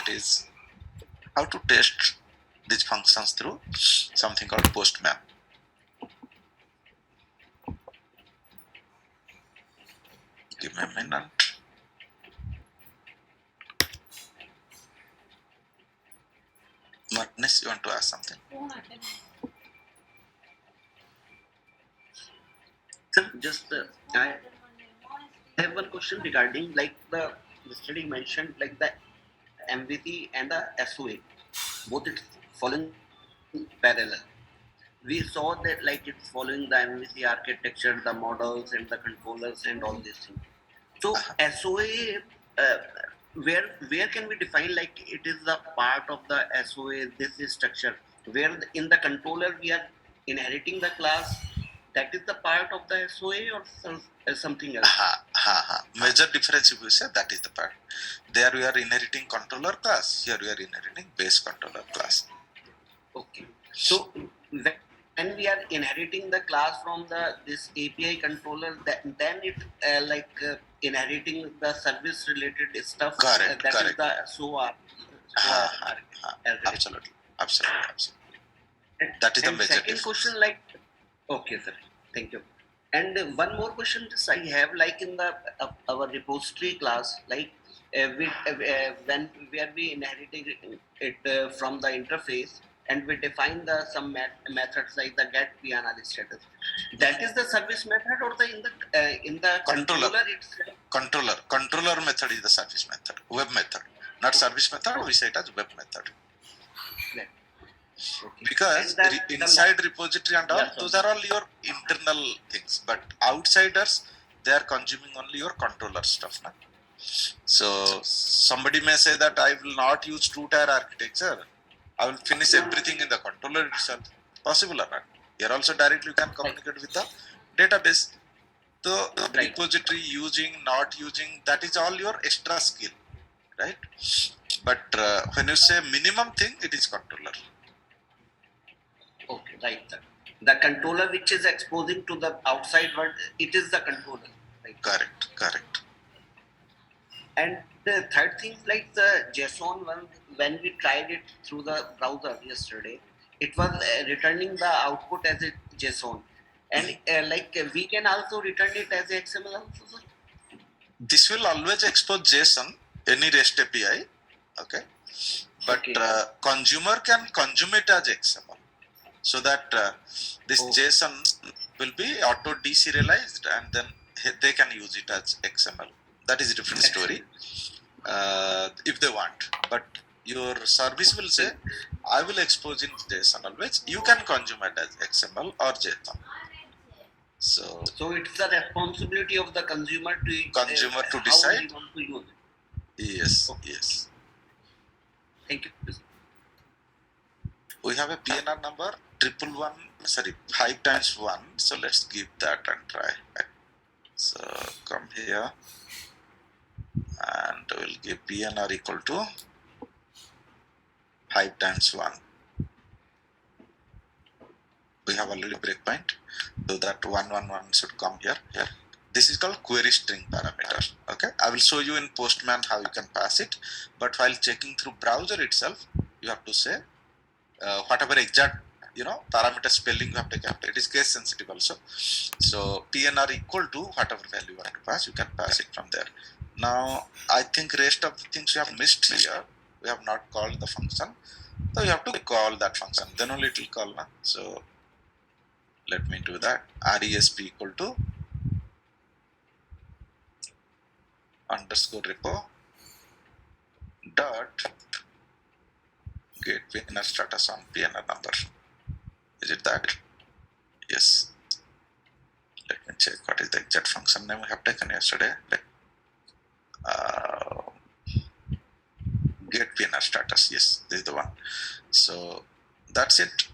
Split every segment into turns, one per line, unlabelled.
is how to test these functions through something called PostMan. Give me a minute. Manis, you want to ask something?
Sir, just I have one question regarding like the study mentioned like the MVC and the SOA, both it's following parallel. We saw that like it's following the MVC architecture, the models and the controllers and all these things. So SOA, uh, where can we define like it is the part of the SOA? This is structure where in the controller we are inheriting the class. That is the part of the SOA or something else.
Major difference if you say that is the part. There we are inheriting controller class. Here we are inheriting base controller class.
Okay. So when we are inheriting the class from this API controller, then it inheriting the service related stuff.
Correct.
That
correct.
is the SOA.
Absolutely. That is the major
second
difference.
Question, okay, sir. Thank you. And one more question I have, like in the our repository class, like when we are inheriting it from the interface, and we define the some methods like the get PNR status. That is the service method, or in the controller itself?
Controller method is the service method, web method, not service method. We say it as web method.
Okay.
Because inside repository and all, those are all your internal things, but outsiders, they are consuming only your controller stuff. Na? So somebody may say that I will not use two-tier architecture, I will finish everything in the controller itself. Possible or not? Here also directly you can communicate with the database. So repository using, not using, that is all your extra skill, right? But when you say minimum thing, it is controller.
Okay, right. The controller which is exposing to the outside world, it is the controller. Right?
Correct.
And the third thing, like the JSON one, when we tried it through the browser yesterday, it was returning the output as a JSON. And we can also return it as a XML also, sir?
This will always expose JSON, any REST API, okay? But consumer can consume it as XML. So that this JSON will be auto deserialized and then they can use it as XML. That is a different story if they want. But your service will say, I will expose in JSON always. You can consume it as XML or JSON. So
it's the responsibility of the consumer to
decide.
How he want to use it.
Yes, yes.
Thank you.
We have a PNR number 5 times 1. So let's give that and try. So come here and we'll give PNR equal to 5 times 1. We have already breakpoint, so that 111 should come here. This is called query string parameter. Okay, I will show you in Postman how you can pass it. But while checking through browser itself, you have to say whatever exact parameter spelling you have taken. It is case sensitive also. So PNR equal to whatever value you want to pass, you can pass it from there. Now I think rest of the things you have missed here. We have not called the function, so you have to call that function. Then only it will call. So let me do that. RESP equal to underscore repo dot get PNR status on PNR number. Is it that? Yes. Let me check what is the exact function name we have taken yesterday. Get PNR status. Yes, this is the one. So that's it.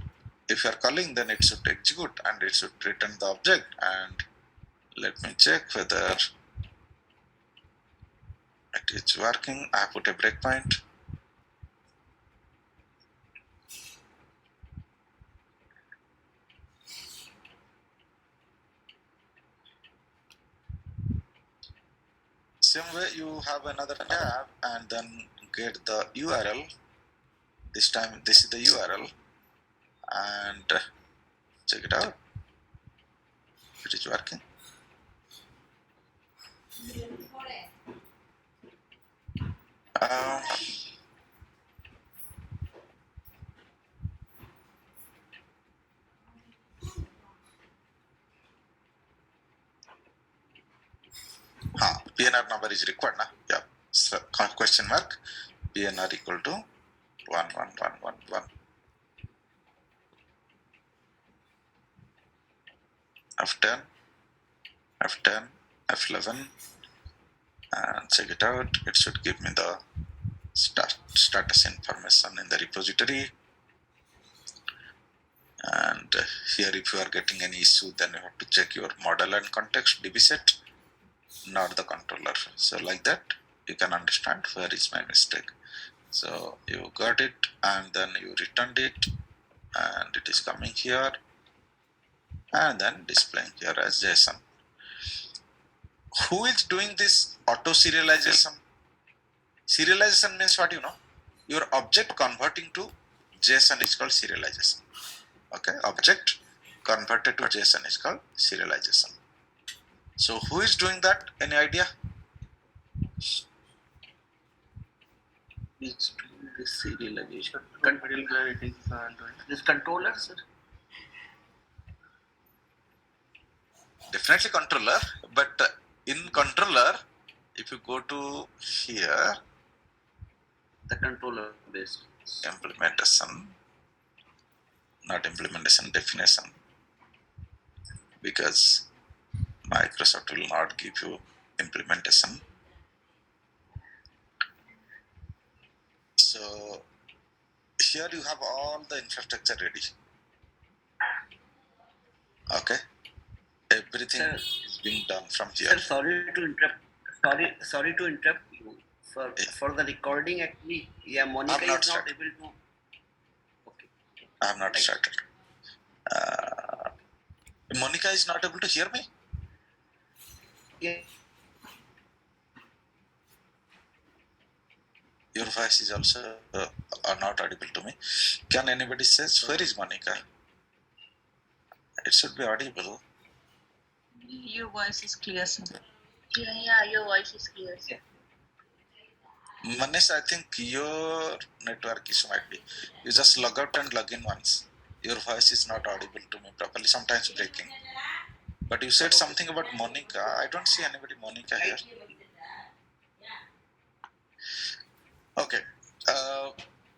If you are calling, then it should execute and it should return the object. And let me check whether it is working. I put a breakpoint. Same way, you have another tab and then get the URL. This time this is the URL, and check it out. It is working. PNR number is required now. Yeah. So, question mark PNR equal to 11111. F10, F10, F11, and check it out. It should give me the status information in the repository. And here, if you are getting any issue, then you have to check your model and context DB set, not the controller. So like that, you can understand where is my mistake. So you got it, and then you returned it, and it is coming here, and then displaying here as JSON. Who is doing this auto serialization? Serialization means what, you know? Your object converting to JSON is called serialization. Okay, object converted to JSON is called serialization. So who is doing that? Any idea?
Is doing this serialization. This controller, sir.
Definitely controller, but in controller, if you go to here,
the controller based
implementation, not implementation, definition, because Microsoft will not give you implementation. So here you have all the infrastructure ready. Okay, everything is being done from here.
Sir, sorry to interrupt. Sorry to interrupt you. For the recording, actually, yeah, Monica is not able to. Okay.
I have not started. Monica is not able to hear me?
Yeah.
Your voice is also not audible to me. Can anybody say, where is Monica? It should be audible.
Your voice is clear, sir.
Yeah, your voice is clear.
Yeah.
Manish, I think your network issue might be. You just log out and log in once. Your voice is not audible to me properly, sometimes breaking. But you said something about Monica. I don't see anybody Monica here. Okay.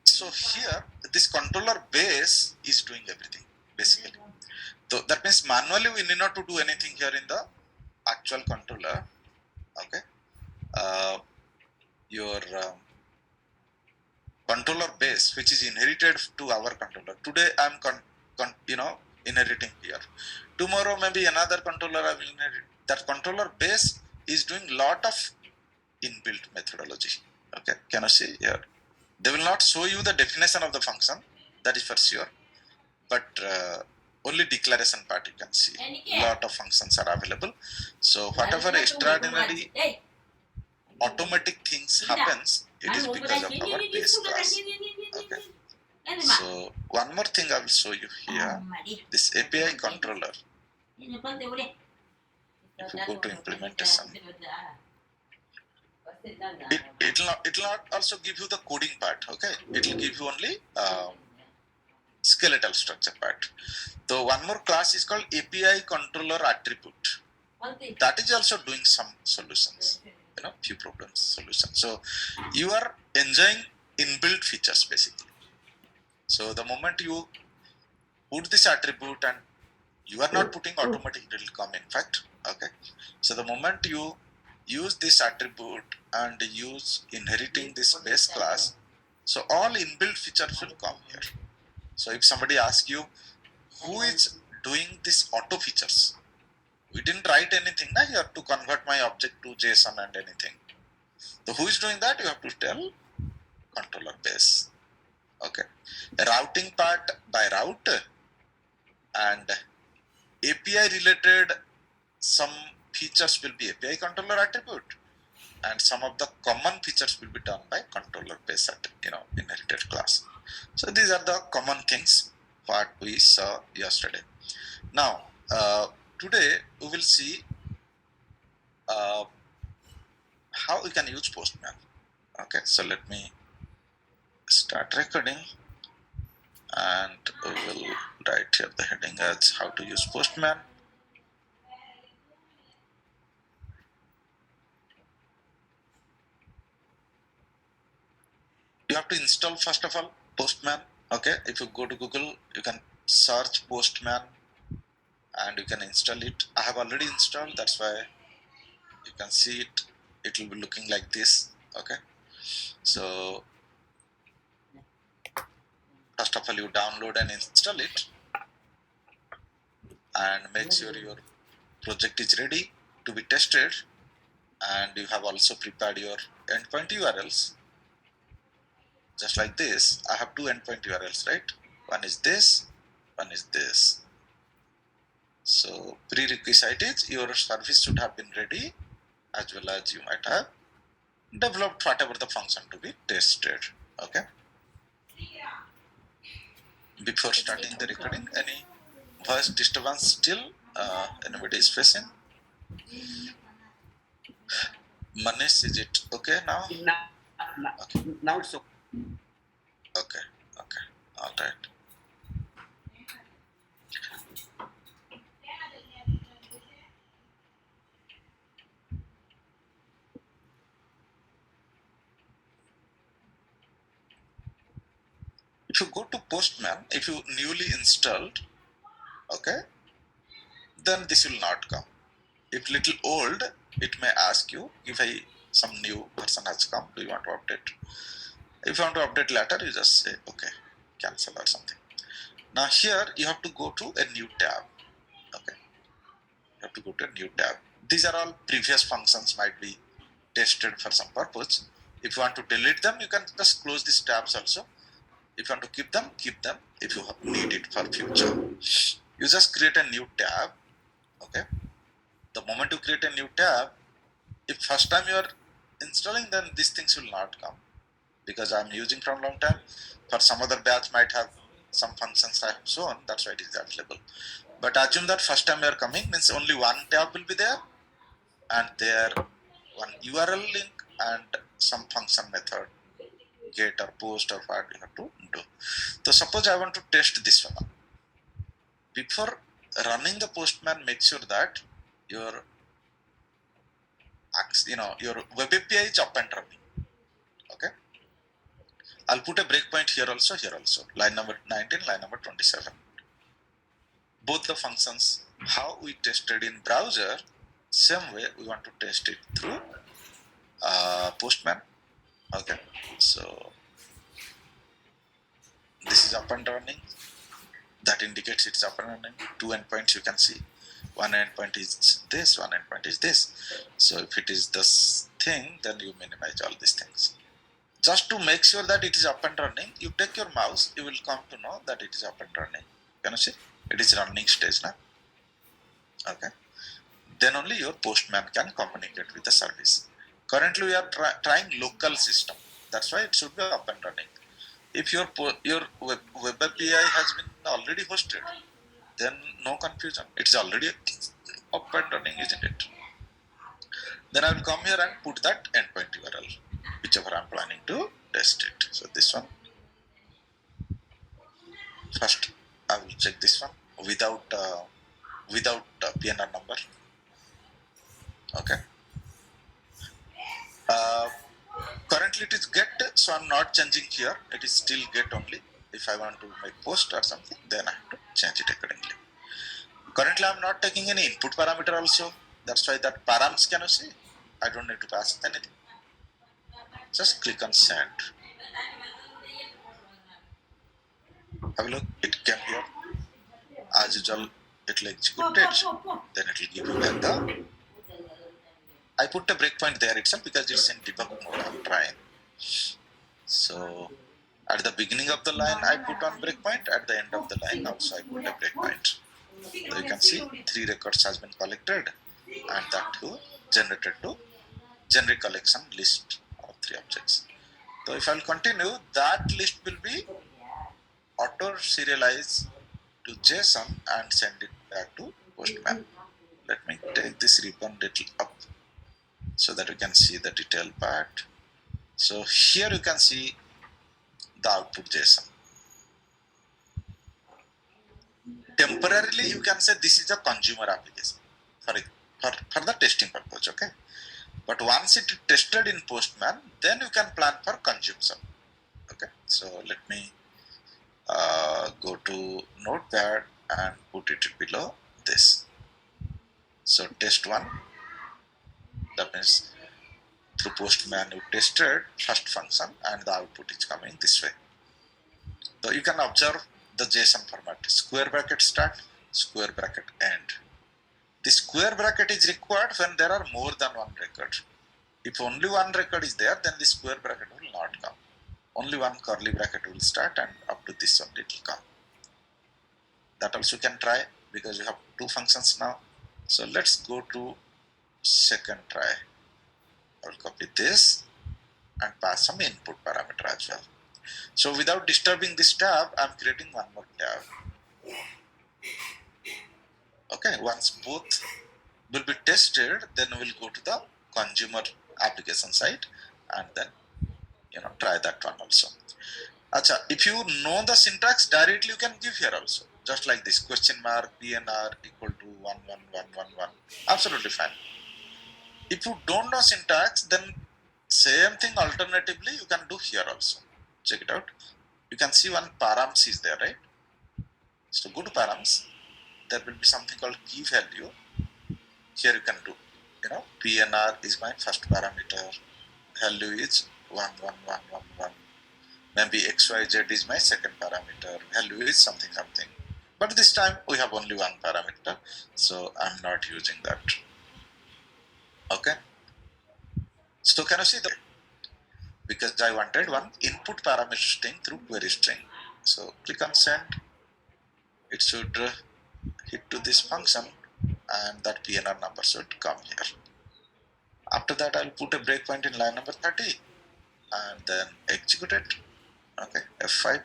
So here, this controller base is doing everything, basically. So that means manually we need not to do anything here in the actual controller. Okay. Your controller base, which is inherited to our controller. Today I'm inheriting here. Tomorrow maybe another controller I will inherit. That controller base is doing lot of inbuilt methodology. Okay, can you see here? They will not show you the definition of the function, that is for sure, but only declaration part you can see. Lot of functions are available. So whatever extraordinary automatic things happens, it is because of our base class. Okay. So one more thing I will show you here. This API controller. If you go to implementation, it will not also give you the coding part. Okay, it will give you only skeletal structure part. So one more class is called API controller attribute. That is also doing some solutions. Few problems solution. So you are enjoying inbuilt features basically. So the moment you put this attribute, and you are not putting automatic, it will come in fact. Okay. So the moment you use this attribute and use inheriting this base class, so all inbuilt features will come here. So if somebody asks you, who is doing this auto features? We didn't write anything here to convert my object to JSON and anything. So who is doing that? You have to tell controller base. Okay. Routing part by route, and API related some features will be API controller attribute, and some of the common features will be done by controller based at inherited class. So these are the common things what we saw yesterday. Now today we will see how we can use Postman. Okay, so let me start recording, and we will write here the heading as how to use Postman. You have to install first of all Postman. Okay, if you go to Google, you can search Postman and you can install it. I have already installed, that's why you can see it. It will be looking like this. Okay, so first of all you download and install it, and make sure your project is ready to be tested, and you have also prepared your endpoint URLs. Just like this, I have two endpoint URLs, right? One is this, one is this. So prerequisite is your service should have been ready, as well as you might have developed whatever the function to be tested. Okay. Before starting the recording, any voice disturbance still anybody is facing? Manish, is it okay now?
Now it's okay.
Okay, all right. If you go to Postman, if you newly installed, okay, then this will not come. If little old, it may ask you if some new person has come, do you want to update? If you want to update later, you just say okay, cancel or something. Now here you have to go to a new tab. Okay, you have to go to a new tab. These are all previous functions might be tested for some purpose. If you want to delete them, you can just close these tabs also. If you want to keep them, keep them if you need it for future. You just create a new tab. Okay. The moment you create a new tab, if first time you are installing, then these things will not come, because I am using from long time. For some other batch might have some functions I have shown, that's why it is available. But assume that first time you are coming, means only one tab will be there, and there one URL link and some function method, get or post or what you have to do. So suppose I want to test this one. Before running the Postman, make sure that your your WebAPI is up and running. Okay. I'll put a breakpoint here also, line number 19, line number 27. Both the functions, how we tested in browser, same way we want to test it through Postman. Okay, so this is up and running. That indicates it's up and running. Two endpoints you can see. One endpoint is this, one endpoint is this. So if it is this thing, then you minimize all these things. Just to make sure that it is up and running, you take your mouse, you will come to know that it is up and running. Can you see? It is running stage now. Okay. Then only your Postman can communicate with the service. Currently we are trying local system. That's why it should be up and running. If your web API has been already hosted, then no confusion. It is already up and running, isn't it? Then I will come here and put that endpoint URL, whichever I am planning to test it. So this one. First, I will check this one without PNR number. Okay. Currently it is get, so I'm not changing here. It is still get only. If I want to make post or something, then I have to change it accordingly. Currently I'm not taking any input parameter also. That's why that params, can you see? I don't need to pass anything. Just click on send. Have a look, it came here. As usual, it will execute it. Then it will give you back the. I put a breakpoint there itself because it's in debug mode. I'm trying. So at the beginning of the line, I put on breakpoint. At the end of the line, also I put a breakpoint. So you can see 3 records has been collected, and that too generated to generic collection list of 3 objects. So if I'll continue, that list will be auto serialized to JSON and send it back to Postman. Let me take this ribbon little up so that you can see the detailed part. So here you can see the output JSON. Temporarily, you can say this is a consumer application for the testing purpose, okay? But once it is tested in Postman, then you can plan for consumption, okay? So let me go to Notepad and put it below this. So test 1, that means through Postman you tested first function and the output is coming this way. So you can observe the JSON format, square bracket start, square bracket end. The square bracket is required when there are more than one record. If only one record is there, then the square bracket will not come. Only one curly bracket will start and up to this one it will come. That also you can try because you have 2 functions now. So let's go to second try. I will copy this and pass some input parameter as well. So without disturbing this tab, I am creating one more tab. Okay, once both will be tested, then we'll go to the consumer application side and then try that one also. Acha, if you know the syntax directly, you can give here also, just like this question mark PNR equal to 11111. Absolutely fine. If you don't know syntax, then same thing alternatively you can do here also. Check it out. You can see one params is there, right? So go to params. There will be something called key value. Here you can do, PNR is my first parameter. Value is 11111. Maybe XYZ is my second parameter. Value is something. But this time we have only one parameter, so I'm not using that. Okay. So can you see that? Because I wanted one input parameter string through query string. So click on send. It should hit to this function and that PNR number should come here. After that, I'll put a breakpoint in line number 30 and then execute it. Okay, F5.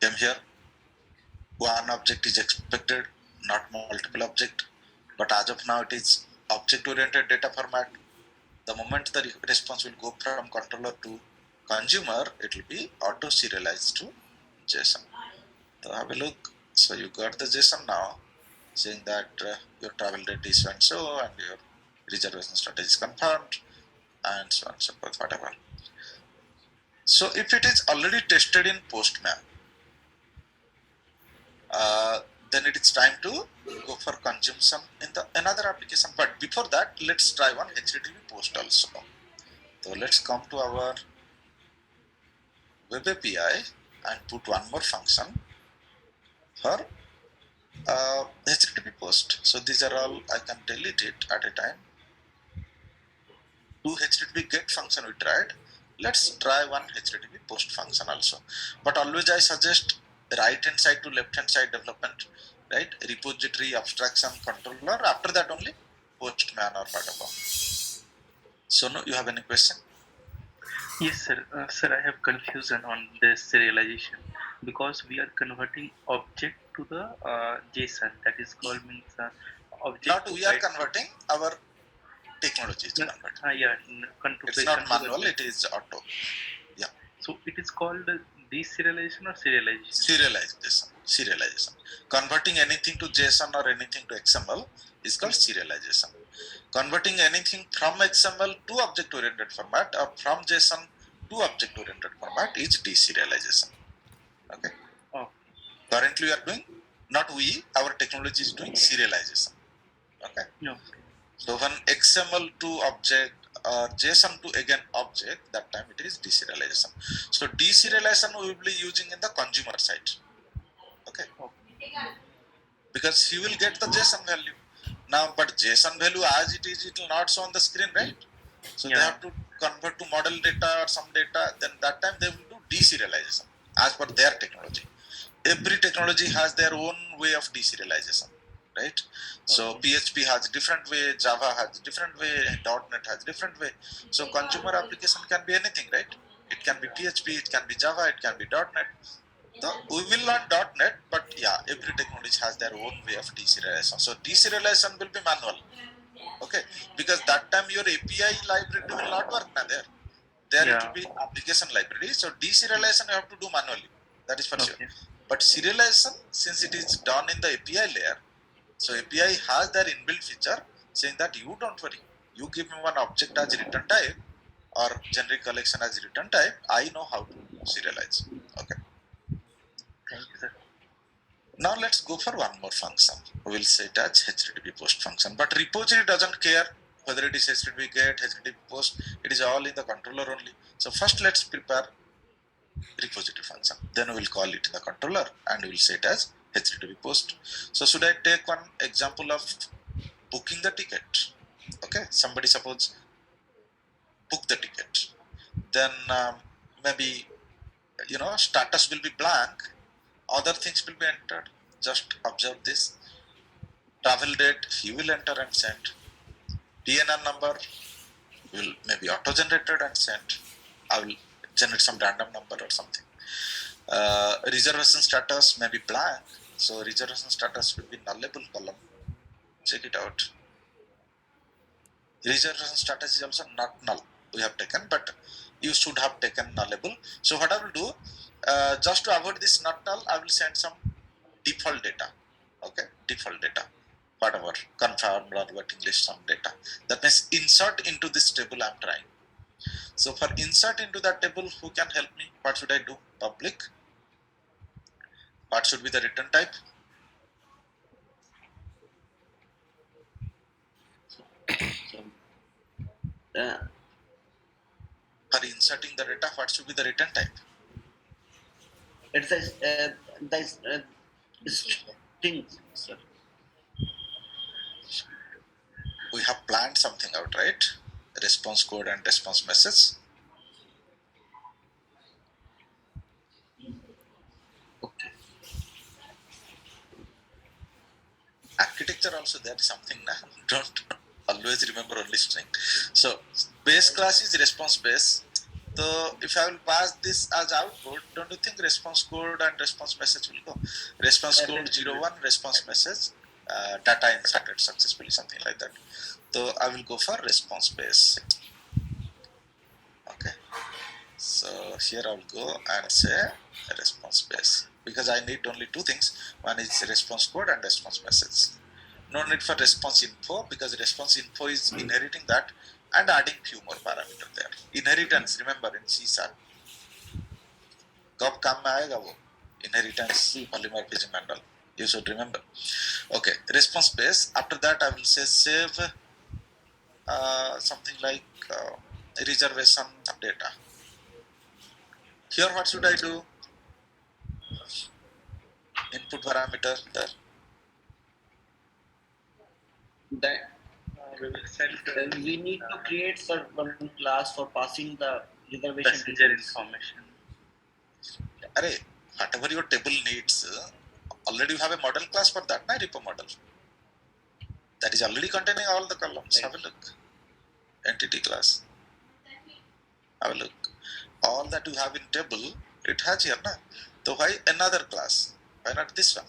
Came here. One object is expected, not multiple object. But as of now, it is object-oriented data format. The moment the response will go from controller to consumer, it will be auto-serialized to JSON. So have a look. So you got the JSON now, saying that your travel date is so and so, and your reservation strategy is confirmed, and so on and so forth, whatever. So if it is already tested in Postman, then it is time to go for consumption in the another application. But before that, let's try one HTTP post also. So let's come to our WebAPI and put one more function for HTTP post. So these are all, I can delete it at a time. 2 HTTP get function we tried. Let's try one HTTP post function also. But always I suggest right hand side to left hand side development, right? Repository, abstraction, controller. After that only Postman or whatever. So no, you have any question?
Yes, sir. Sir, I have confusion on this serialization because we are converting object to the JSON. That is called means object.
Not we are converting, our technology is converting.
Yeah,
it's not manual, it is auto. Yeah.
So it is called deserialization or serialization?
Serialization. Converting anything to JSON or anything to XML is called serialization. Converting anything from XML to object-oriented format or from JSON to object-oriented format is deserialization. Okay.
Oh.
Currently we are doing, not we, our technology is doing serialization. Okay.
No.
So when XML to object or JSON to again object, that time it is deserialization. So deserialization we will be using in the consumer side. Okay. Because he will get the JSON value. Now, but JSON value as it is, it will not show on the screen, right? So they have to convert to model data or some data, then that time they will do deserialization as per their technology. every technology has their own way of deserialization, right? So
Okay.
PHP has different way, Java has different way, .NET has different way. So consumer application can be anything, right? It can be PHP, it can be Java, it can be .NET. So we will learn .NET, but yeah, every technology has their own way of deserialization. So deserialization will be manual, okay? Because that time your API library will not work now there. There it
Yeah.
will be application library. So deserialization you have to do manually. That is for sure.
Okay.
But serialization, since it is done in the API layer, so API has their inbuilt feature saying that you don't worry. You give me one object as return type or generic collection as return type. I know how to serialize. Okay.
Thank you, sir.
Now let's go for one more function. We'll say it as HTTP post function. But repository doesn't care whether it is HTTP get, HTTP post. It is all in the controller only. So first let's prepare repository function. Then we'll call it in the controller and we'll say it as HTTP post. So should I take one example of booking the ticket? Okay, somebody suppose book the ticket. Then maybe status will be blank. Other things will be entered. Just observe this. Travel date he will enter and send. PNR number will maybe auto-generated and sent. I will generate some random number or something. Reservation status may be blank, so reservation status will be nullable column. Check it out. Reservation status is also not null. We have taken, but you should have taken nullable. So what I will do, just to avoid this not null, I will send some default data. Okay, default data, whatever, confirmed or waiting list some data. That means insert into this table I'm trying. So for insert into that table, who can help me? What should I do? Public. What should be the return type?
So, uh,
For inserting the data, what should be the return type?
it's a string, sir.
We have planned something out, right? Response code and response message.
Okay.
Architecture also there is something now. Don't always remember only string. So base class is response base. So if I will pass this as output, don't you think response code and response message will go? Response code 01, response message, data inserted successfully, something like that. So I will go for response base. Okay. So here I will go and say response base because I need only two things. One is response code and response message. No need for response info because response info is inheriting that and adding few more parameters there. Inheritance, remember in C#. कब काम में आएगा वो inheritance polymorphism and all. You should remember. Okay, response base. After that, I will say save something like reservation data. Here, what should I do? Input parameter there.
That
We will send
we need to create one class for passing the reservation
passenger
details.
information.
Array, whatever your table needs, already you have a model class for that, na repo model. That is already containing all the columns.
Right.
Have a look. Entity class. Have a look. All that you have in table, it has here, na. So why another class? Why not this one?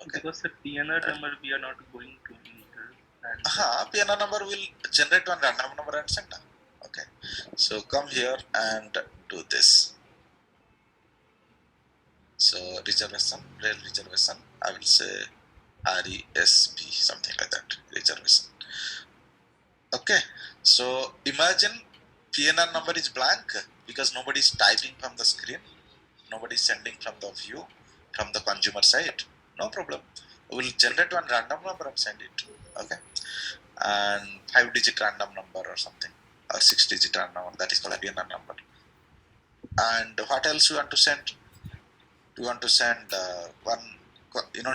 Okay.
Because the PNR number we are not going to enter. And
PNR number will generate one random number and send. Okay. So come here and do this. So reservation, rail reservation, I will say RESP, something like that, reservation. Okay, so imagine PNR number is blank because nobody is typing from the screen, nobody is sending from the view, from the consumer side, no problem. We will generate one random number and send it, okay? And 5-digit random number or something, or 6-digit random number, that is called PNR number. And what else you want to send? You want to send one,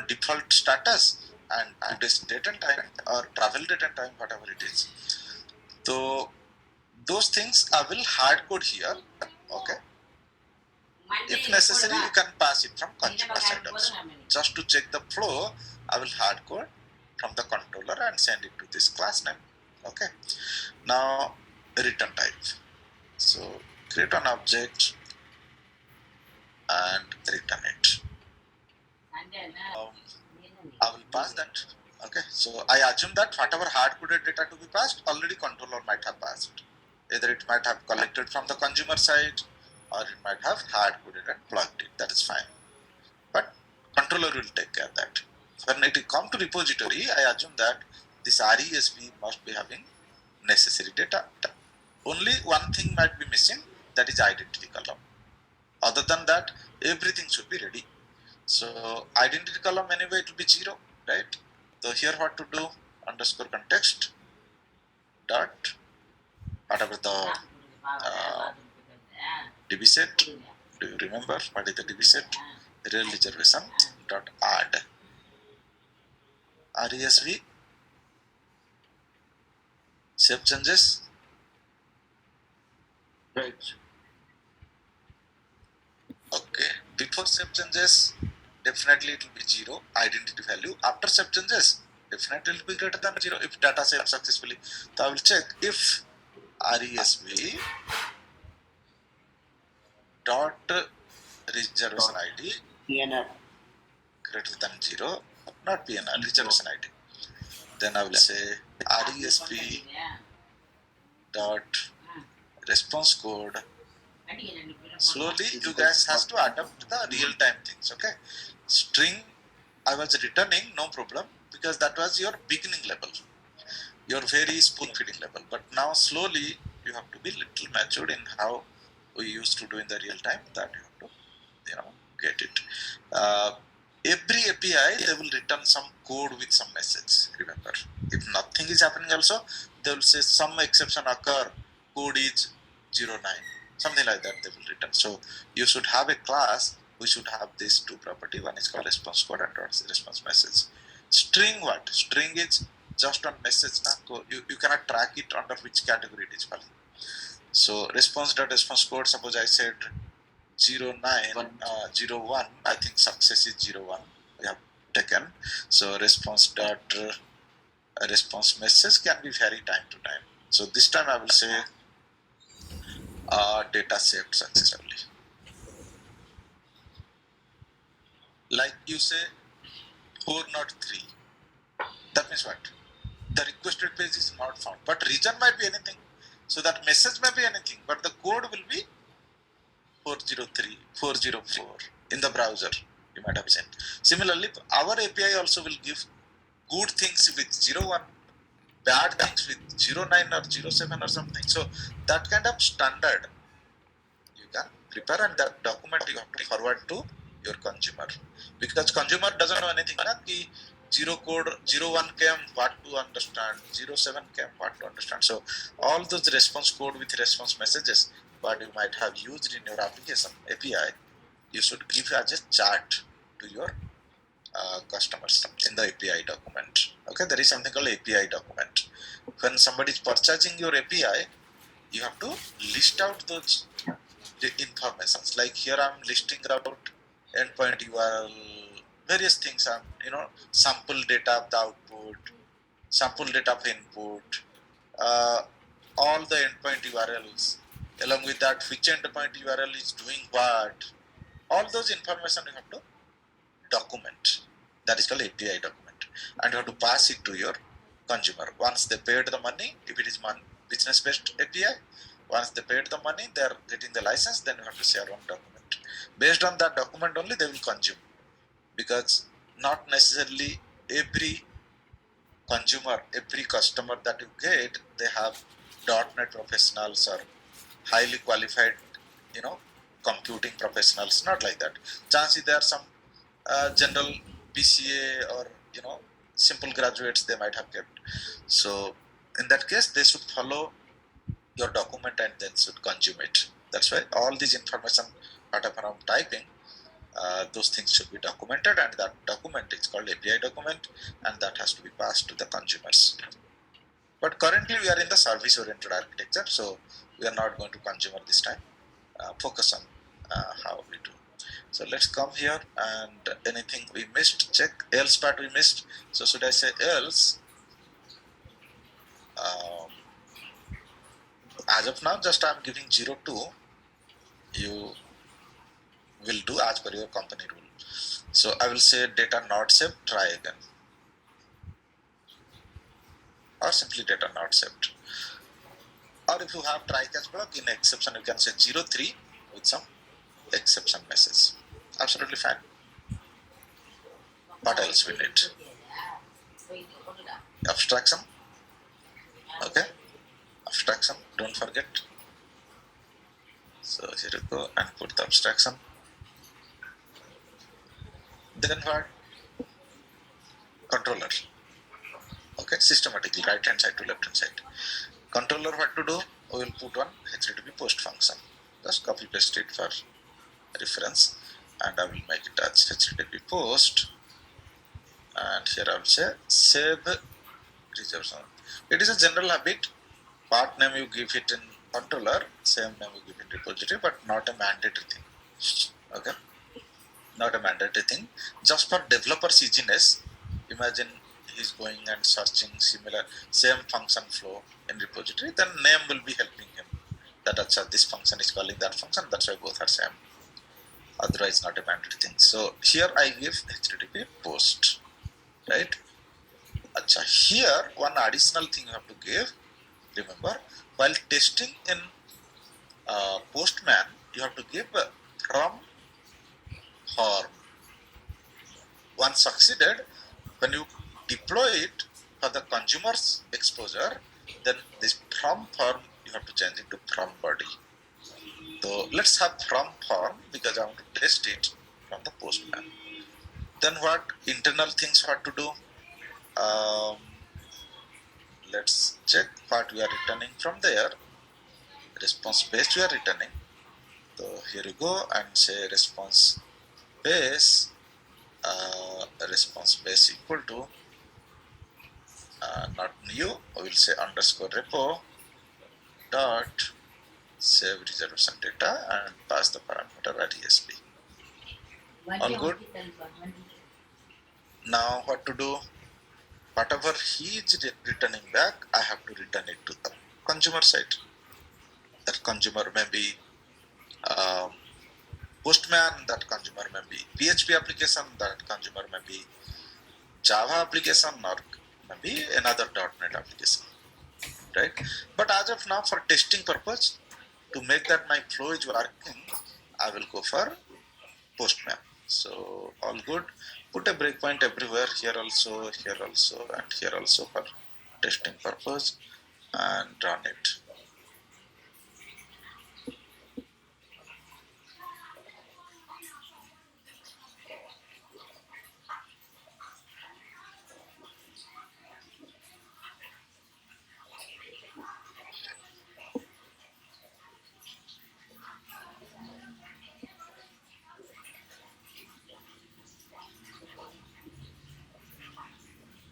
default status and today's date and time or travel date and time, whatever it is. So those things I will hard code here. Okay. If necessary, you can pass it from consumer side also. Just to check the flow, I will hard code from the controller and send it to this class name. Okay. Now return type. So create an object and return it. I will pass that. Okay. So I assume that whatever hard coded data to be passed, already controller might have passed. Either it might have collected from the consumer side, or it might have hard coded and plugged it. That is fine. But controller will take care of that. When it comes to repository, I assume that this RESV must be having necessary data. Only one thing might be missing, that is identity column. Other than that, everything should be ready. So identity column anyway it will be 0, right? So here what to do, underscore context dot whatever the DB set. Do you remember what is the DB set? Real reservation dot add RESV save changes.
Right.
Okay, before save changes, definitely it will be 0 identity value. After save changes, definitely it will be greater than 0 if data saved successfully. So I will check if RESV dot reservation ID
PNR.
greater than 0, not PNR, reservation ID. Then I will say RESP dot response code. Slowly you guys has to adapt the real time things. Okay, string I was returning, no problem, because that was your beginning level, your very spoon feeding level. But now slowly you have to be little matured in how we used to do in the real time, that you have to get it. Every API they will return some code with some message. Remember, if nothing is happening also, they will say some exception occur, code is 09, something like that they will return. So you should have a class, we should have these two property. One is called response code and one is response message. String what? String is just on message. You cannot track it under which category it is falling. So response code, suppose I said 09, 01, I think success is 01, we have taken. So response message can be vary time to time. So this time I will say data saved successfully. Like you say 403, that means what? The requested page is not found, but region might be anything. So that message may be anything, but the code will be 403, 404 in the browser, you might have seen. Similarly, our API also will give good things with 01, bad things with 09 or 07 or something. So that kind of standard you can prepare, and that document you have to forward to your consumer, because consumer doesn't know anything. Ki 0 code 01 came, what to understand, 07 came, what to understand. So all those response code with response messages what you might have used in your application API, you should give as a chart to your customers in the API document. Okay, there is something called API document. When somebody is purchasing your API, you have to list out those informations. Like here I'm listing out endpoint URL, various things. Sample data of the output, sample data of input, all the endpoint URLs. Along with that, which endpoint URL is doing what. All those information you have to document. That is called API document. And you have to pass it to your consumer. Once they paid the money, if it is business-based API, once they paid the money, they are getting the license, then you have to share one document. Based on that document only, they will consume. Because not necessarily every consumer, every customer that you get, they have .NET professionals or highly qualified, computing professionals. Not like that. Chances there are some general BCA or simple graduates they might have kept. So in that case, they should follow your document and then should consume it. That's why all these information whatever I'm typing, those things should be documented, and that document is called API document, and that has to be passed to the consumers. But currently we are in the service-oriented architecture, so we are not going to consumer this time. Focus on how we do. So let's come here, and anything we missed, check. Else part we missed. So should I say else? As of now, just I'm giving 02. You will do as per your company rule. So I will say data not saved, try again. Or simply data not saved. Or if you have try catch block in exception, you can say 03 with some exception message. Absolutely fine. What else we need? Abstraction. Okay. Abstraction, don't forget. So here you go and put the abstraction. Then what? Controller. Okay, systematically right hand side to left hand side. Controller, what to do? We will put one HTTP post function. Just copy paste it for reference, and I will make it as HTTP post. And here I will say save reserves. It is a general habit. Part name you give it in controller, same name you give in repository, but not a mandatory thing. Okay, not a mandatory thing. Just for developer's easiness, imagine he's going and searching similar same function flow in repository, then name will be helping him. That this function is calling that function, that's why both are same. Otherwise, not a mandatory thing. So here I give HTTP post, right? Here one additional thing you have to give. Remember, while testing in Postman, you have to give from form. Once succeeded, when you deploy it for the consumer's exposure, then this from form you have to change it to from body. So let's have from form because I want to test it from the Postman. Then what internal things what to do? Let's check what we are returning from there. Response based we are returning. So here you go and say response base equal to not new, I will say underscore repo dot save reservation data and pass the parameter at ESP. All good? Now what to do? Whatever he is returning back, I have to return it to the consumer side. That consumer may be Postman, that consumer may be PHP application, that consumer may be Java application, or maybe another .NET application, right? But as of now, for testing purpose, to make that my flow is working, I will go for Postman. So all good. Put a breakpoint everywhere, here also, and here also for testing purpose, and run it.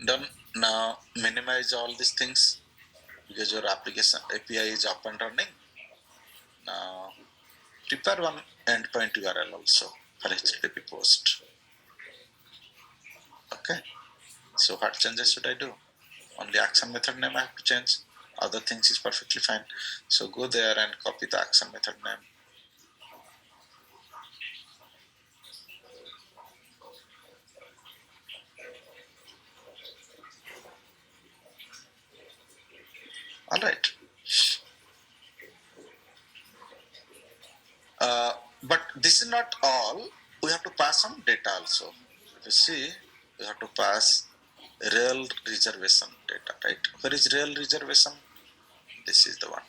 Done. Now minimize all these things because your application API is up and running. Now prepare one endpoint URL also for HTTP post. Okay. So what changes should I do? Only action method name I have to change. Other things is perfectly fine. So go there and copy the action method name. All right. But this is not all. We have to pass some data also. If you see, we have to pass real reservation data, right? Where is real reservation? This is the one.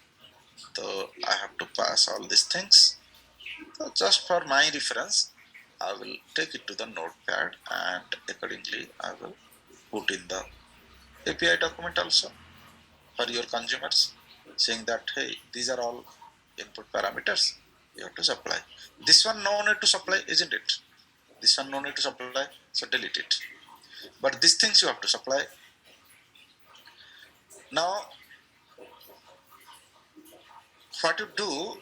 So I have to pass all these things. So just for my reference, I will take it to the notepad and accordingly I will put in the API document also for your consumers, saying that hey, these are all input parameters you have to supply. This one no need to supply, isn't it? This one no need to supply, so delete it. But these things you have to supply. Now, what you do,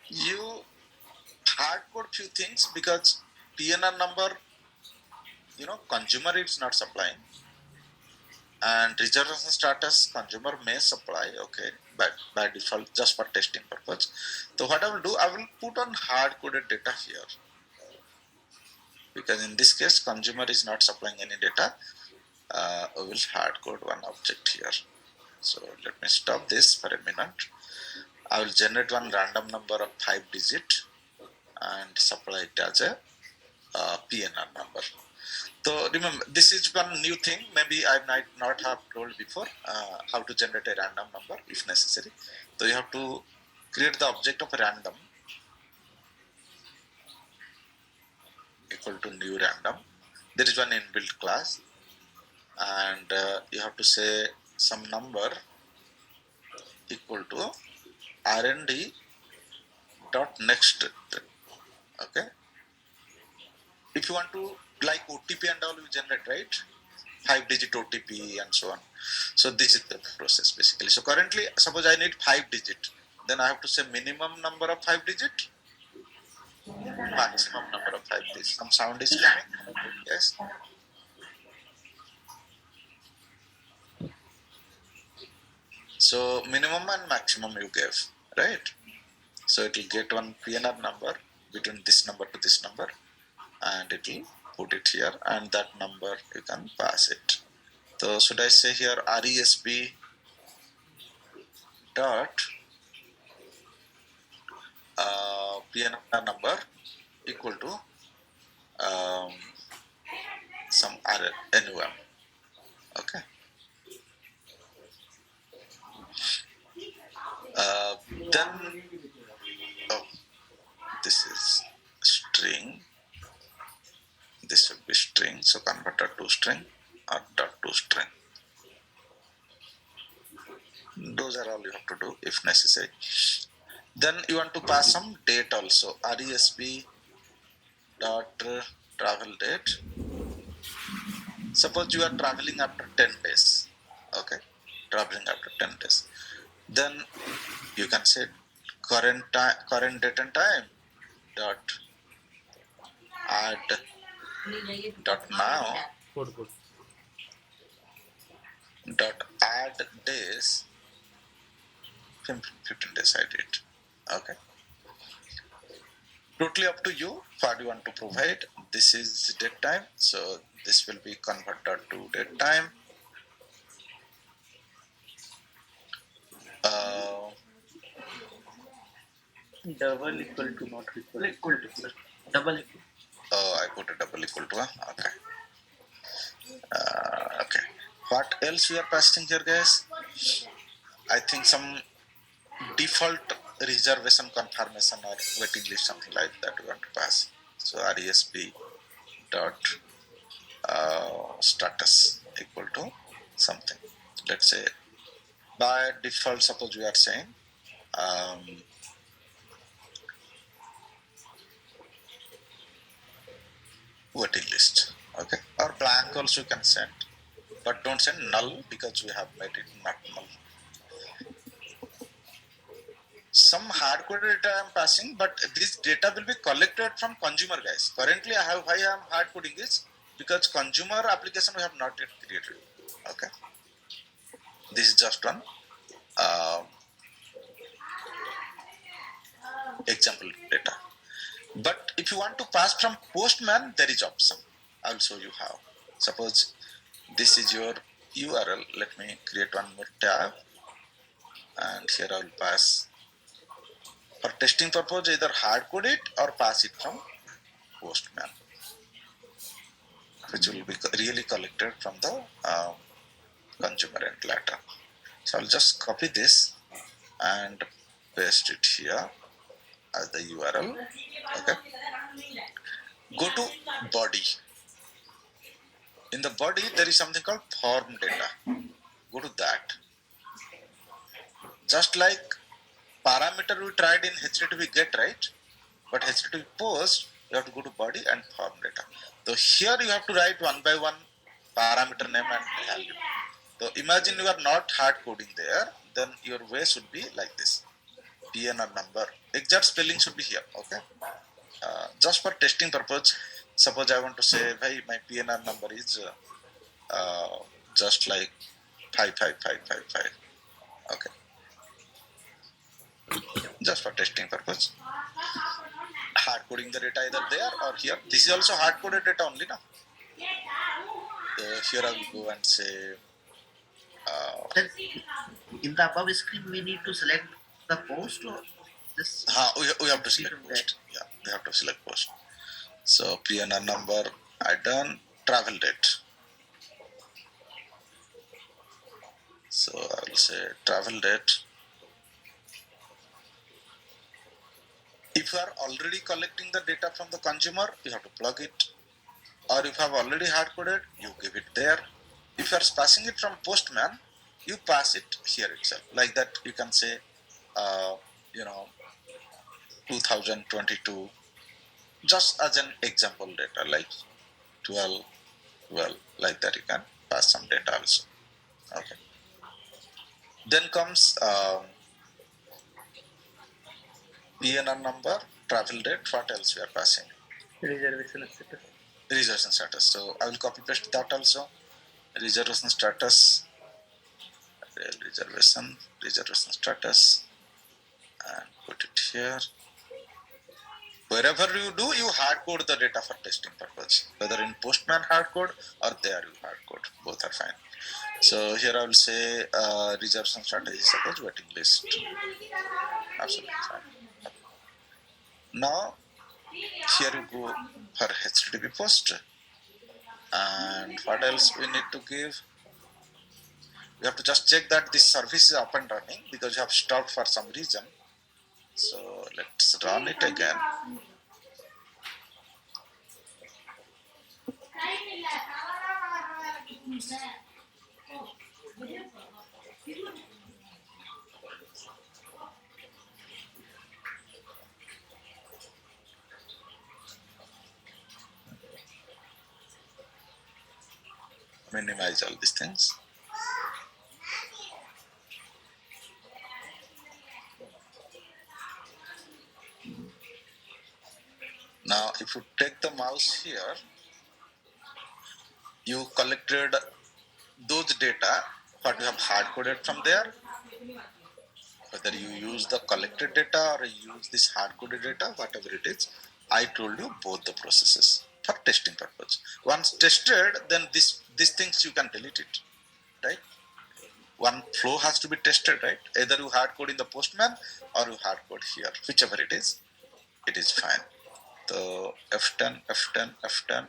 you hard code few things because PNR number, consumer is not supplying, and reservation status consumer may supply, okay, but by default just for testing purpose. So what I will do, I will put on hard coded data here, because in this case consumer is not supplying any data. We will hard code one object here. So let me stop this for a minute. I will generate one random number of 5 digit and supply it as a PNR number. So remember, this is one new thing. Maybe I might not have told before how to generate a random number if necessary. So you have to create the object of random equal to new random. There is one inbuilt class, and you have to say some number equal to rnd dot next. Okay. If you want to, like OTP and all, you generate, right? 5-digit OTP and so on. So this is the process basically. So currently, suppose I need 5 digit, then I have to say minimum number of 5 digit, maximum number of 5 digits. Some sound is coming. Yes. So minimum and maximum you gave, right? So it will get one PNR number between this number to this number, and it will put it here, and that number you can pass it. So should I say here RESB dot PNR number equal to some NUM. Okay. Then this is string. This should be string. So converted to string or dot to string. Those are all you have to do if necessary. Then you want to pass some date also. RESB dot travel date. Suppose you are traveling after 10 days. Okay, traveling after 10 days. Then you can say current date and time dot add dot now dot add days 15 days I did. Okay, totally up to you what you want to provide. This is date time, so this will be converted to date time.
Double equal to not equal.
Equal to. Double equal.
I put a double equal to. Okay. Okay. What else we are passing here, guys? I think some default reservation confirmation or waiting list, something like that we want to pass. So RESB dot status equal to something. Let's say by default, suppose we are saying waiting list. Okay, or blank also you can send, but don't send null because we have made it not null. Some hard-coded data I am passing, but this data will be collected from consumer, guys. Currently, why I am hard-coding is because consumer application we have not yet created. Okay, this is just one example data. But if you want to pass from Postman, there is option. I will show you how. Suppose this is your URL. Let me create one more tab, and here I will pass. For testing purpose, either hard code it or pass it from Postman, which will be really collected from the consumer end later. So I'll just copy this and paste it here as the URL. Okay. Go to body. In the body, there is something called form data. Go to that. Just like parameter we tried in HTTP GET, right? But HTTP POST, you have to go to body and form data. So here you have to write one by one parameter name and value. So imagine you are not hard coding there, then your way should be like this. PNR number. Exact spelling should be here. Okay. just for testing purpose, suppose I want to say, hey, my PNR number is just like 55555. Okay, just for testing purpose. Hard coding the data either there or here. This is also hard coded data only, now. Here I will go and say.
Then in the above screen, we need to select the post or this.
We have to select post. Yeah, we have to select post. So PNR number I done, travel date. So I will say travel date. If you are already collecting the data from the consumer, you have to plug it. Or if you have already hard coded, you give it there. If you are passing it from Postman, you pass it here itself. Like that, you can say, 2022, just as an example data, like 12, like that, you can pass some data also. Okay. Then comes PNR number, travel date, what else we are passing?
Reservation status.
Reservation status. So I will copy paste that also. Reservation status, reservation status, and put it here. Wherever you do, you hard code the data for testing purpose. Whether in Postman hard code or there you hard code, both are fine. So here I will say reservation strategy, suppose waiting list. Absolutely fine. Now here you go for HTTP post. And what else we need to give? We have to just check that this service is up and running because you have stopped for some reason. So let's run it again. Minimize all these things. Now, if you take the mouse here, you collected those data, what you have hard coded from there. Whether you use the collected data or you use this hard coded data, whatever it is, I told you both the processes for testing purpose. Once tested, then these things you can delete it, right? One flow has to be tested, right? Either you hard code in the Postman or you hard code here, whichever it is fine. So F10, F10, F10.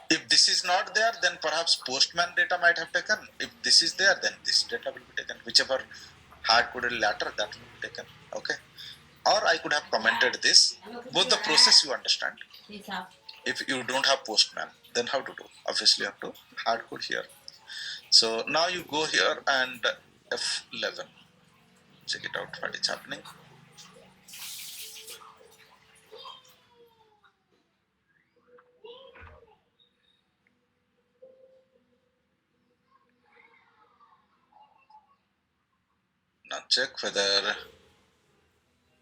If this is not there, then perhaps Postman data might have taken. If this is there, then this data will be taken. Whichever hard-coded latter, that will be taken. Okay. Or I could have commented this. Both the process you understand. If you don't have Postman, then how to do? Obviously, you have to hard code here. So now you go here and F11. Check it out, what is happening. Now check whether,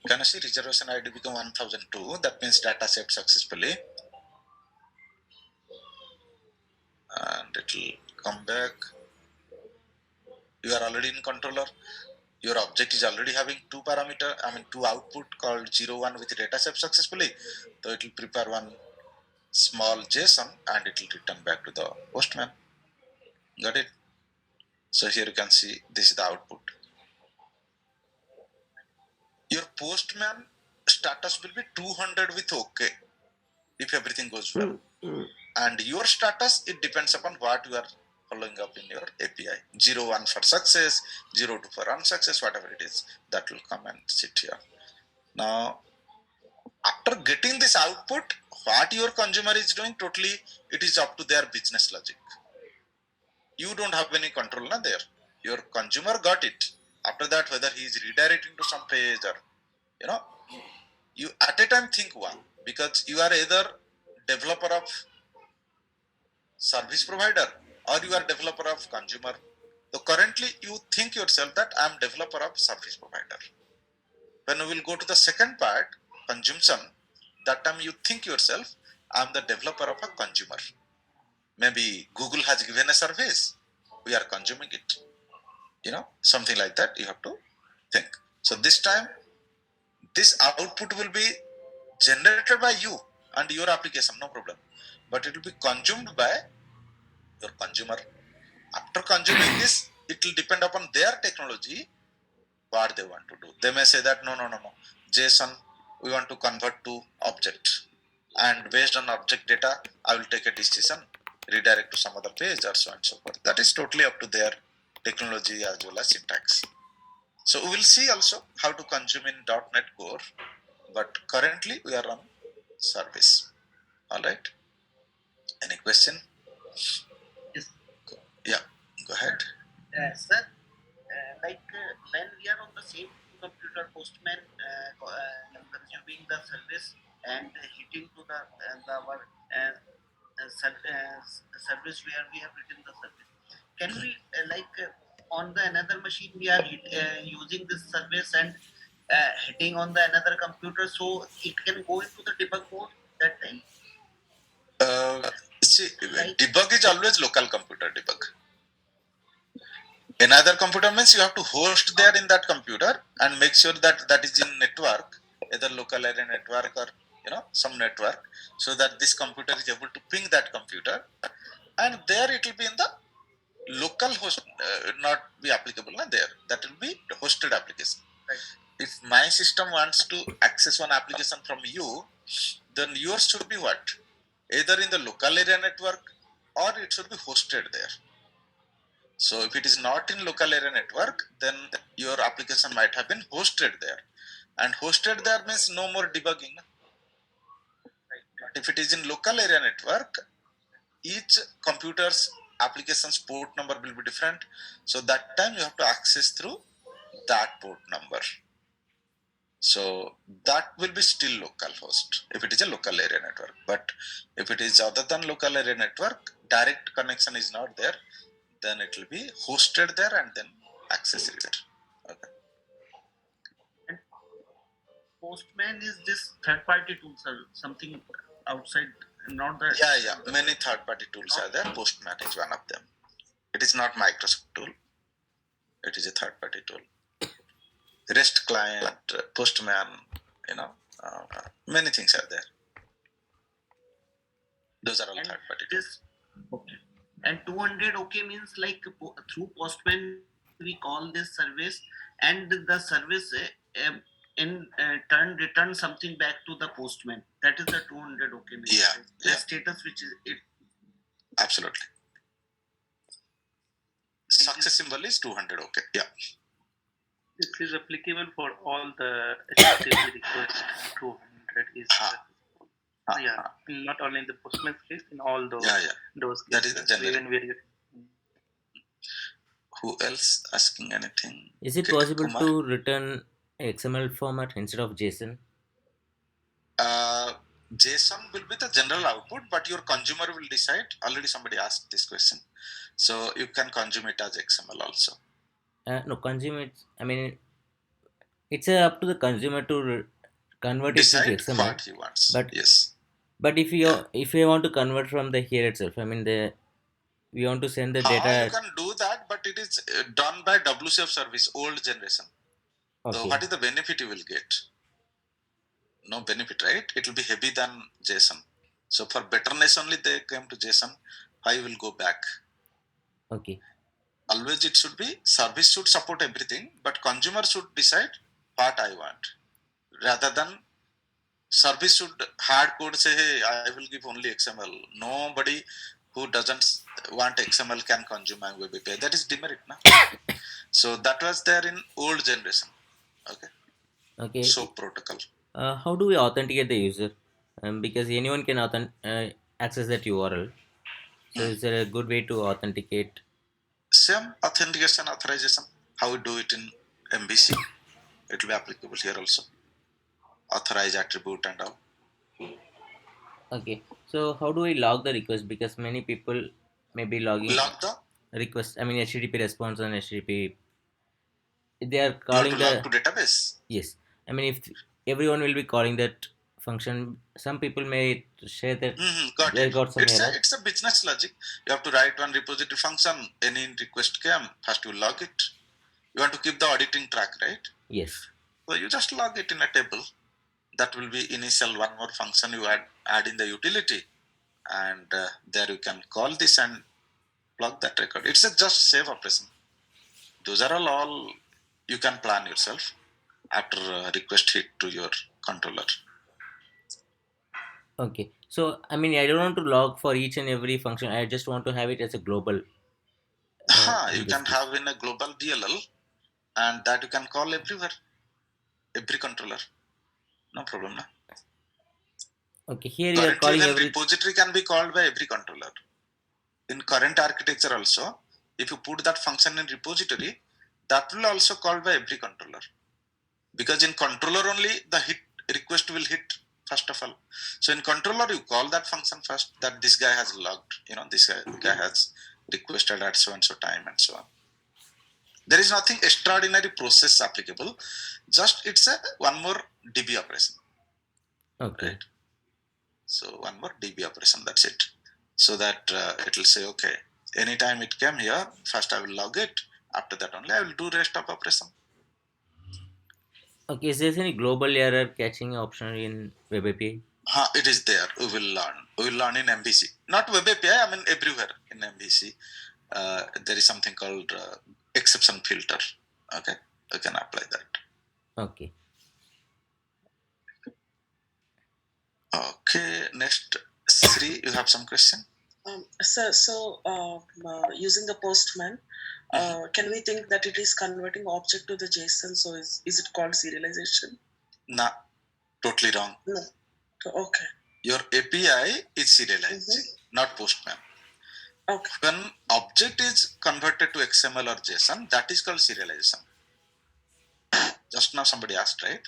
can you see reservation ID become 1002? That means data saved successfully. And it will come back. You are already in controller. Your object is already having two output called 0, 1 with data saved successfully. So it will prepare one small JSON and it will return back to the Postman. Got it? So here you can see this is the output. Your Postman status will be 200 with OK if everything goes well. And your status, it depends upon what you are following up in your API. 0, 1 for success, 0, 2 for unsuccess, whatever it is, that will come and sit here. Now, after getting this output, what your consumer is doing, totally it is up to their business logic. You don't have any control there. Your consumer got it. After that, whether he is redirecting to some page or, you at a time think one, because you are either developer of service provider or you are developer of consumer So currently you think yourself that I am developer of service provider. When we will go to the second part, consumption, that time you think yourself I am the developer of a consumer. Maybe Google has given a service, we are consuming it. Something like that you have to think. So this time, this output will be generated by you and your application, no problem. But it will be consumed by your consumer. After consuming this, it will depend upon their technology, what they want to do. They may say that no, JSON, we want to convert to object. And based on object data, I will take a decision, redirect to some other page or so on and so forth. That is totally up to their technology as well as syntax. So we will see also how to consume in .NET Core, but currently we are on service. All right. Any question?
Yes.
Yeah, go ahead.
Sir, when we are on the same computer, Postman consuming the service and hitting to the our service where we have written the service. Can we on the another machine we are using this service and hitting on the another computer, so it can go into the debug mode that time?
See, debug is always local computer debug. Another computer means you have to host there in that computer and make sure that that is in network, either local area network or some network, so that this computer is able to ping that computer, and there it will be in the local host, not be applicable there. That will be the hosted application.
Right.
If my system wants to access one application from you, then yours should be what? Either in the local area network or it should be hosted there. So if it is not in local area network, then your application might have been hosted there. And hosted there means no more debugging. Right. But if it is in local area network, each computer's application's port number will be different. So that time you have to access through that port number. So that will be still local host if it is a local area network. But if it is other than local area network, direct connection is not there, then it will be hosted there and then access it there. Okay.
And Postman is this third-party tool, sir, something outside, not the.
Yeah. Many third-party tools are there. Postman is one of them. It is not Microsoft tool. It is a third-party tool. REST client, Postman, many things are there. Those are all third-party tools.
Okay. And 200 OK means like through Postman we call this service, and the service in turn return something back to the Postman. That is the 200 OK means.
Yeah.
The status which is it.
Absolutely. Success symbol is 200 OK. Yeah.
It is applicable for all the HTTP requests. 200 is not only in the Postman case, in all those. Those
that is the general. Who else asking anything?
Is it possible to return XML format instead of JSON?
JSON will be the general output, but your consumer will decide. Already somebody asked this question, so you can consume it as XML also.
No, consume it. I mean, it's up to the consumer to convert
decide
it to XML.
What he wants.
But
yes.
But if you want to convert from the here itself, I mean we want to send the data.
You can do that, but it is done by WCF Service, old generation. Okay. So what is the benefit you will get? No benefit, right? It will be heavy than JSON. So for betterness only they came to JSON. I will go back.
Okay.
Always it should be service should support everything, but consumer should decide what I want, rather than service should hard code say, hey, I will give only XML. Nobody who doesn't want XML can consume my WebAPI. That is demerit, na? So that was there in old generation. Okay. So protocol.
How do we authenticate the user? Because anyone can access that URL. So is there a good way to authenticate?
Same authentication, authorization. How we do it in MVC. It will be applicable here also. Authorize attribute and all.
Okay. So how do we log the request? Because many people may be logging.
Log the
request. I mean HTTP response and HTTP. They are
You want to
calling
log
the
to database.
yes. I mean if everyone will be calling that function, some people may say that
Got
they
it.
got some error.
It's a business logic. You have to write one repository function. Any request came, first you log it. You want to keep the auditing track, right?
Yes.
So you just log it in a table. That will be initial one more function you add in the utility, and there you can call this and plug that record. It's a just save operation. Those are all you can plan yourself after request hit to your controller.
Okay. So I mean I don't want to log for each and every function. I just want to have it as a global
You
in this
can
case.
have in a global DLL, and that you can call everywhere, every controller. No problem. No?
Okay. Here you are
Currently,
calling
even
every
repository can be called by every controller. In current architecture also, if you put that function in repository, that will also called by every controller. Because in controller only the hit request will hit first of all. So in controller you call that function first, that this guy has logged, this guy has requested at so and so time and so on. There is nothing extraordinary process applicable. Just it's a one more DB operation.
okay.
Right. So one more DB operation, that's it. So that it will say, okay, anytime it came here, first I will log it. After that only I will do rest of operation.
Okay, is there any global error catching option in WebAPI?
It is there. We will learn. We will learn in MVC. Not WebAPI, I mean everywhere in MVC. There is something called exception filter. Okay, you can apply that.
Okay.
Okay, next, Sri, you have some question?
Using the Postman, can we think that it is converting object to the JSON? So is it called serialization?
Nah, totally wrong.
No. Okay.
Your API is serializing, not Postman.
Okay.
When object is converted to XML or JSON, that is called serialization. Just now somebody asked, right?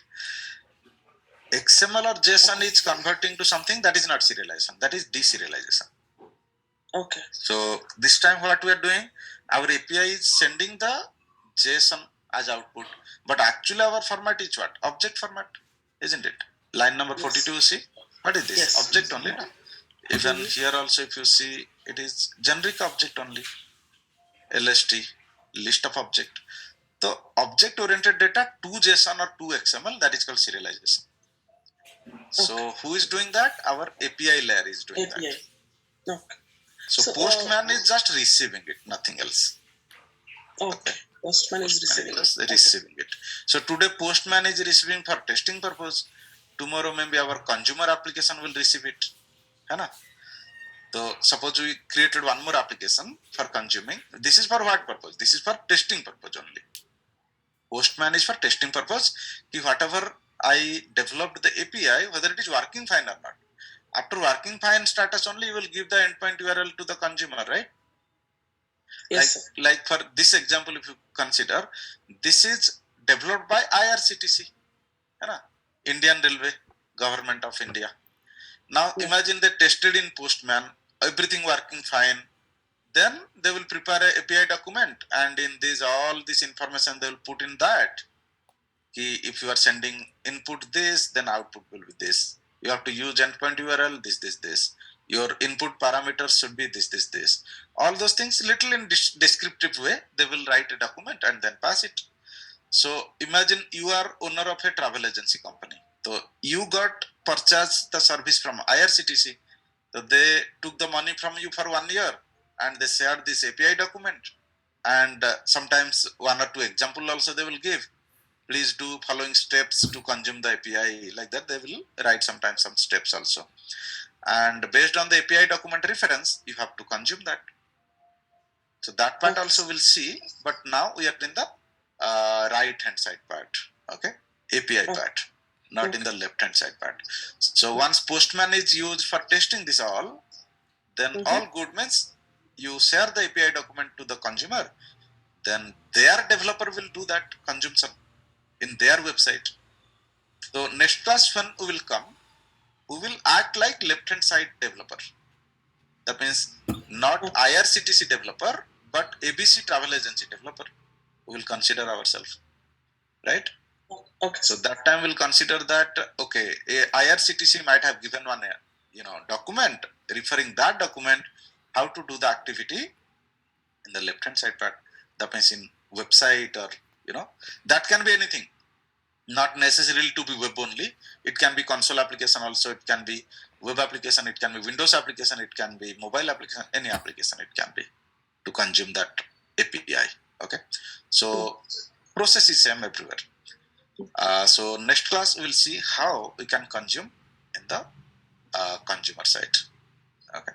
XML or JSON is converting to something that is not serialization, that is deserialization.
Okay.
So this time what we are doing, our API is sending the JSON as output, but actually our format is what? Object format, isn't it? Line number 42, see? What is this?
Yes.
Object only. No? Even here also, if you see, it is generic object only. LST, list of object. So object-oriented data to JSON or to XML, that is called serialization. So who is doing that? Our API layer is doing
API.
that.
Okay.
So Postman is just receiving it, nothing else.
Okay. Postman is receiving
it. Receiving it. So today Postman is receiving for testing purpose. Tomorrow maybe our consumer application will receive it. Hai. So suppose we created one more application for consuming. This is for what purpose? This is for testing purpose only. Postman is for testing purpose. Whatever I developed the API, whether it is working fine or not. After working fine status only, you will give the endpoint URL to the consumer, right?
Yes.
Like for this example, if you consider, this is developed by IRCTC, Indian Railway, Government of India. Now imagine they tested in Postman, everything working fine. Then they will prepare a API document, and in this all this information they will put in that. If you are sending input this, then output will be this. You have to use endpoint URL, this. Your input parameters should be this. All those things, little in descriptive way, they will write a document and then pass it. So imagine you are owner of a travel agency company. So you got purchased the service from IRCTC. So they took the money from you for 1 year and they shared this API document. And sometimes one or two example also they will give. Please do following steps to consume the API. Like that, they will write sometimes some steps also. And based on the API document reference, you have to consume that. So that part also we'll see. But now we are in the right hand side part. Okay, API part, not in the left hand side part. So once Postman is used for testing this all, then all good means you share the API document to the consumer. Then their developer will do that consumption in their website. So next class when we will come, we will act like left hand side developer. That means not IRCTC developer, but ABC travel agency developer, we will consider ourselves, right?
Okay.
So that time we'll consider that, okay, IRCTC might have given one, document referring that document, how to do the activity in the left-hand side part. That means in website or, that can be anything. Not necessarily to be web only. It can be console application also. It can be web application. It can be Windows application. It can be mobile application. Any application it can be to consume that API. Okay. So process is same everywhere. So next class we'll see how we can consume in the consumer side. Okay.